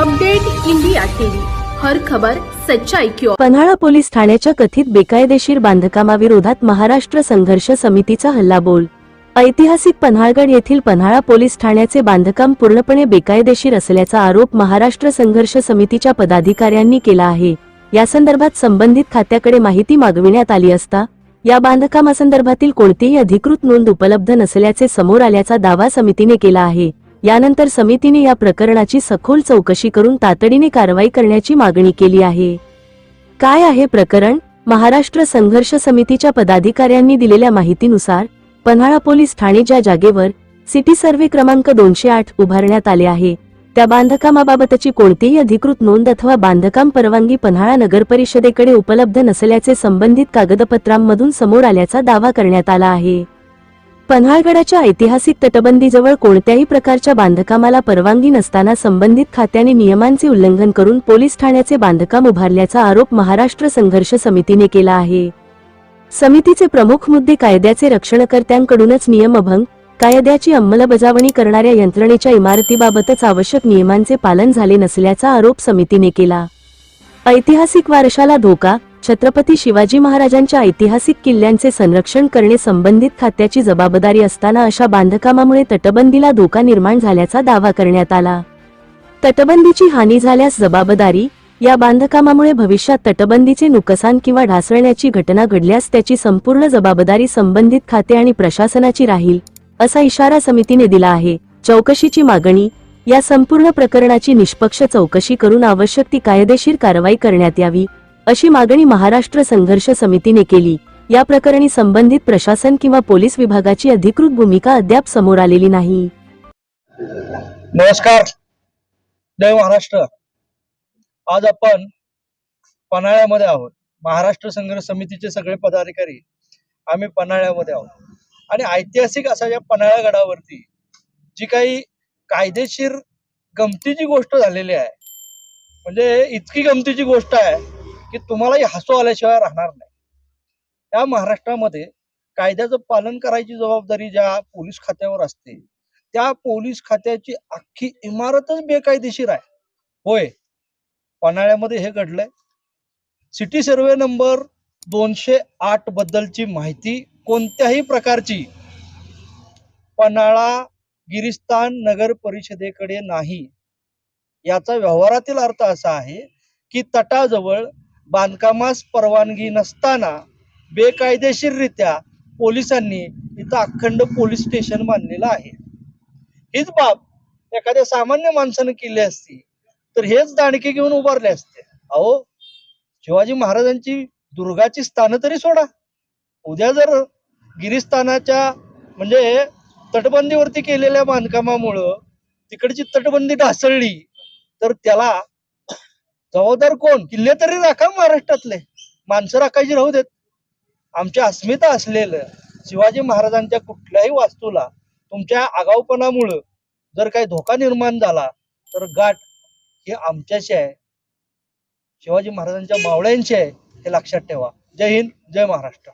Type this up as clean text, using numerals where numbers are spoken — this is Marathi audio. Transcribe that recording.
अपडेट इंडिया टीव्ही, हर खबर सच्चाई की ओर। पन्हाळा पोलीस ठाण्याच्या कथित बेकायदेशीर बांधकामाविरोधात महाराष्ट्र संघर्ष समितीचा हल्लाबोल। ऐतिहासिक पन्हाळगड येथील पन्हाळा पोलीस ठाण्याचे बांधकाम पूर्णपणे बेकायदेशीर असल्याचा आरोप महाराष्ट्र संघर्ष समितीच्या पदाधिकाऱ्यांनी केला आहे। या संदर्भात संबंधित खात्याकडे माहिती मागविण्यात आली असता या बांधकामासंदर्भातील कोणतीही अधिकृत नोंद उपलब्ध नसल्याचे समोर आल्याचा दावा समितीने केला आहे। यानंतर समितीने या प्रकरणाची सखोल चौकशी करून तातडीने कारवाई करण्याची मागणी केली आहे। काय आहे प्रकरण? महाराष्ट्र संघर्ष समितीच्या पदाधिकाऱ्यांनी दिलेल्या माहितीनुसार पन्हाळा पोलीस ठाणे ज्या जागेवर सिटी सर्वे क्रमांक 208 उभारण्यात आले आहे त्या बांधकामाबाबतची कोणतीही अधिकृत नोंद अथवा बांधकाम परवानगी पन्हाळा नगर परिषदेकडे उपलब्ध नसल्याचे संबंधित कागदपत्रांमधून समोर आल्याचा दावा करण्यात आला आहे। पन्हाळगडाच्या ऐतिहासिक तटबंदीजवळ कोणत्याही प्रकारच्या बांधकामाला परवानगी नसताना संबंधित खात्याने नियमांचे उल्लंघन करून पोलीस ठाण्याचे बांधकाम उभारल्याचा आरोप महाराष्ट्र संघर्ष समितीने केला आहे। समितीचे प्रमुख मुद्दे कायद्याचे रक्षणकर्त्यांकडूनच नियमभंग, कायद्याची अंमलबजावणी करणाऱ्या यंत्रणेच्या इमारतीबाबतच आवश्यक नियमांचे पालन झाले नसल्याचा आरोप समितीने केला। ऐतिहासिक वारशाला धोका, छत्रपती शिवाजी महाराजांच्या ऐतिहासिक किल्ल्यांचे संरक्षण करणे संबंधित खात्याची जबाबदारी असताना अशा बांधकामामुळे तटबंदीला धोका निर्माण झाल्याचा दावा करण्यात आला। तटबंदीची हानी झाल्यास जबाबदारी, या बांधकामामुळे भविष्यात तटबंदीचे नुकसान किंवा ढासळण्याची घटना घडल्यास त्याची संपूर्ण जबाबदारी संबंधित खाते आणि प्रशासनाची राहील, असा इशारा समितीने दिला आहे। चौकशीची मागणी, या संपूर्ण प्रकरणाची निष्पक्ष चौकशी करून आवश्यक ती कायदेशीर कारवाई करण्यात यावी, अशी मागणी महाराष्ट्र संघर्ष समितीने केली। या प्रकरणी संबंधित प्रशासन किंवा पोलीस विभागाची अधिकृत भूमिका अद्याप समोर आलेली नाही। नमस्कार, जय महाराष्ट्र। आज आपण पन्हाळ्यामध्ये आहोत। महाराष्ट्र संघर्ष समितीचे सगळे पदाधिकारी आम्ही पन्हाळ्यामध्ये आहोत आणि ऐतिहासिक असा या पन्हाळा गडावरती जी काही कायदेशीर गमतीची गोष्ट झालेली आहे, म्हणजे इतकी गमतीची गोष्ट आहे की तुम्हालाही हसू आल्याशिवाय राहणार नाही। या महाराष्ट्रामध्ये कायद्याचं पालन करायची जबाबदारी ज्या पोलीस खात्यावर असते त्या पोलीस खात्याची अख्खी इमारतच बेकायदेशीर आहे। होय, पन्हाळ्यामध्ये हे घडलंय। सिटी सर्वे नंबर 208 बद्दलची माहिती कोणत्याही प्रकारची पन्हाळा गिरिस्थान नगर परिषदेकडे नाही। याचा व्यवहारातील अर्थ असा आहे की तटाजवळ बांधकामास परवानगी नसताना बेकायदेशीररित्या पोलिसांनी इथं अखंड पोलीस स्टेशन बांधलेलं आहे। हीच बाब एखाद्या सामान्य माणसाने केली असती तर हेच दाणके घेऊन उभारले असते। अहो, शिवाजी महाराजांची दुर्गाची स्थानं तरी सोडा, उद्या जर गिरिस्थानाच्या म्हणजे तटबंदीवरती केलेल्या बांधकामामुळं तिकडची तटबंदी ढासळली तर त्याला जबाबदार कोण? किल्ले तरी राखा, महाराष्ट्रातले माणसं राखायची राहू देत। आमच्या अस्मिता असलेलं शिवाजी महाराजांच्या कुठल्याही वास्तूला तुमच्या आगाऊपणामुळं जर काही धोका निर्माण झाला तर गाठ हे आमच्याशी आहे, शिवाजी महाराजांच्या मावळ्यांची आहे, हे लक्षात ठेवा। जय हिंद, जय महाराष्ट्र।